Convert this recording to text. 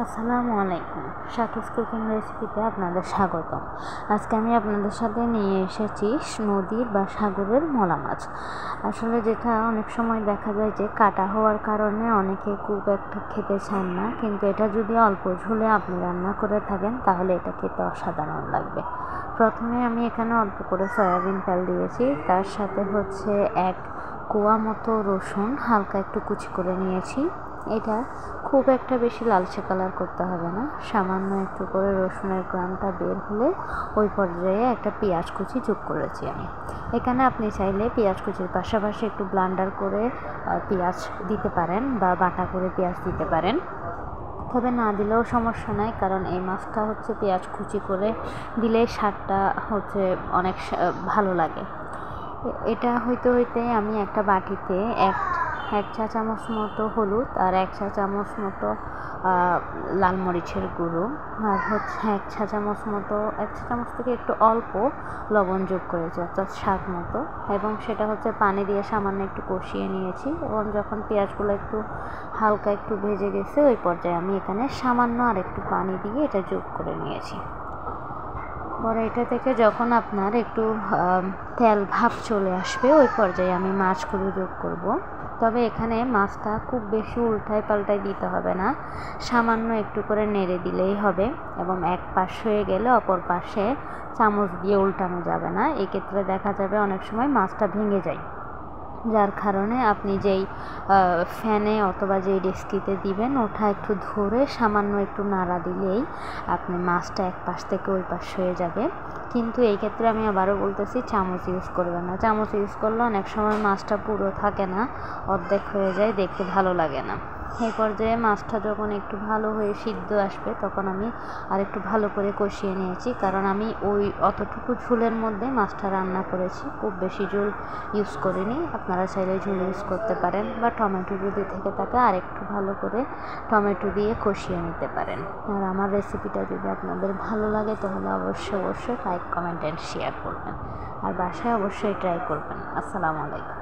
আসসালামু আলাইকুম। শাকিস কুকিং রেসিপিতে আপনাদের স্বাগতম। আজকে আমি আপনাদের সাথে নিয়ে এসেছি নদীর বা সাগরের মলা মাছ। আসলে যেটা অনেক সময় দেখা যায় যে কাটা হওয়ার কারণে অনেকে খুব একটা খেতে চান না, কিন্তু এটা যদি অল্প ঝোলে আপনি রান্না করে থাকেন তাহলে এটা খেতে অসাধারণ লাগবে। প্রথমে আমি এখানে অল্প করে সয়াবিন তেল দিয়েছি, তার সাথে হচ্ছে 1 কোয়া মতো রসুন হালকা একটু কুচি করে নিয়েছি। এটা খুব একটা বেশি লালচে কালার করতে হবে না, সামান্য একটু করে রসুনের গ্রানটা বের হলে ওই পর্যায়ে একটা পেঁয়াজ কুচি যোগ করেছি আমি। এখানে আপনি চাইলে পেঁয়াজ কুচির পাশাপাশি একটু ব্লান্ডার করে পেঁয়াজ দিতে পারেন বা বাটা করে পেঁয়াজ দিতে পারেন, তবে না দিলেও সমস্যা নাই, কারণ এই মাছটা হচ্ছে পেঁয়াজ কুচি করে দিলে স্বাদটা হচ্ছে অনেক ভালো লাগে। এটা হইতে হইতে আমি একটা বাটিতে এক চা চামচ মতো হলুদ আর 1 চা চামচ মতো লাল মরিচের গুঁড়ো আর হচ্ছে 1 চা চামচ থেকে একটু অল্প লবণ যোগ করেছি, অর্থাৎ স্বাদ মতো, এবং সেটা হচ্ছে পানি দিয়ে সামান্য একটু কষিয়ে নিয়েছি। এবং যখন পেঁয়াজগুলো একটু হালকা একটু ভেজে গেছে ওই পর্যায়ে আমি এখানে সামান্য আর একটু পানি দিয়ে এটা যোগ করে নিয়েছি। পরে এটা থেকে যখন আপনার একটু তেল ভাব চলে আসবে ওই পর্যায়ে আমি মাছগুলো যোগ করব। তবে এখানে মাছটা খুব বেশি উল্টায় পাল্টায় দিতে হবে না, সামান্য একটু করে নেড়ে দিলেই হবে, এবং এক পাশ হয়ে গেলে অপর পাশে চামচ দিয়ে উল্টানো যাবে না। এক্ষেত্রে দেখা যাবে অনেক সময় মাছটা ভেঙে যায়, যার কারণে আপনি যেই ফ্যানে অথবা যেই ডেস্কিতে দিবেন ওটা একটু ধরে সামান্য একটু নাড়া দিলেই আপনি মাছটা এক পাশ থেকে ওই পাশ হয়ে যাবে। কিন্তু এই ক্ষেত্রে আমি আবারও বলতেছি, চামচ ইউজ করবেন না। চামচ ইউজ করলে অনেক সময় মাছটা পুরো থাকে না, অর্ধেক হয়ে যায়, দেখতে ভালো লাগে না। এই পর্যায়ে মাছটা যখন একটু ভালো হয়ে সিদ্ধ আসবে তখন আমি আর একটু ভালো করে কষিয়ে নিয়েছি, কারণ আমি ওই অতটুকু ঝোলের মধ্যে মাছটা রান্না করেছি, খুব বেশি ঝোল ইউজ করিনি। আপনারা চাইলে ঝোল ইউজ করতে পারেন, বা টমেটো যদি থেকে থাকে আর একটু ভালো করে টমেটো দিয়ে কষিয়ে নিতে পারেন। আর আমার রেসিপিটা যদি আপনাদের ভালো লাগে তাহলে অবশ্যই লাইক, কমেন্ট অ্যান্ড শেয়ার করবেন, আর বাসায় অবশ্যই ট্রাই করবেন। আসসালামু আলাইকুম।